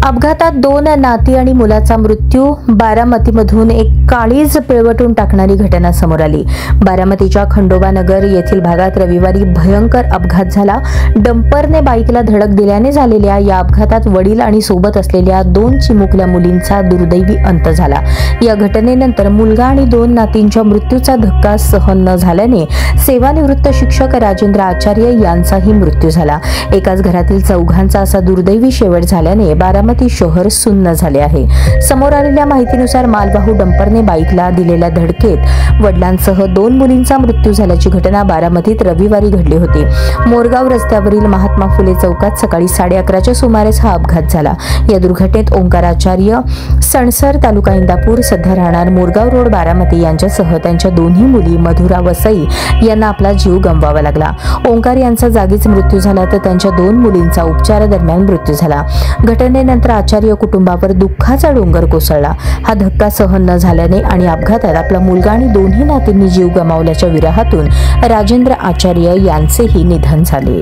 अपघातात 2 नाती आणि मुलाचा मृत्यू। बारामतीमधून एक काळीज पिळवटून टाकणारी घटना समोर आली। बारामतीच्या खंडोबा नगर येथील भागात रविवारी भयंकर अपघात झाला। डंपरने बाईकला धडक दिल्याने झालेल्या या अपघातात वडील आणि सोबत असलेल्या 2 चिमुकल्या मुलींचा दुर्दैवी अंत झाला। या घटनेनंतर मुलगा आणि 2 नातींच्या मृत्यूचा धक्का सहन न झाल्याने सेवानिवृत्त शिक्षक राजेंद्र आचार्य यांचाही मृत्यू झाला। एकाच घरातील चौघांचा असा दुर्दैवी शेवट झाल्याने बारामती शहर सुन्न झाले आहे। समोर आलेल्या माहितीनुसार मालवाहू डंपरने बाईकला दिलेल्या धडकेत वडिलांसह 2 मुलींचा मृत्यू झाल्याची घटना बारामतीत रविवारी घडली होती। मोरगाव रस्त्यावरील महात्मा फुले चौकात सकाळी 11:30च्या सुमारेस हा अपघात झाला। या दुर्घटनेत ओंकार आचार्य, सणसर, तालुका इंदापूर, सध्या राहणार मोरगाव रोड, बारामती यांच्यासह त्यांच्या 2 मुली मधुरा वसई यांना आपला जीव गमवावा लागला। ओंकार यांचा जागीच मृत्यू झाला तर त्यांच्या 2 मुलींचा उपचारादरम्यान मृत्यू झाला। घटनेनंतर आचार्य कुटुंबावर दुःखाचा डोंगर कोसळला। हा धक्का सहन न झाल्याने आणि अपघातात आपला मुलगा आणि 2 नातींनी जीव गमावल्याच्या विरहातून राजेंद्र आचार्य यांचेही निधन झाले।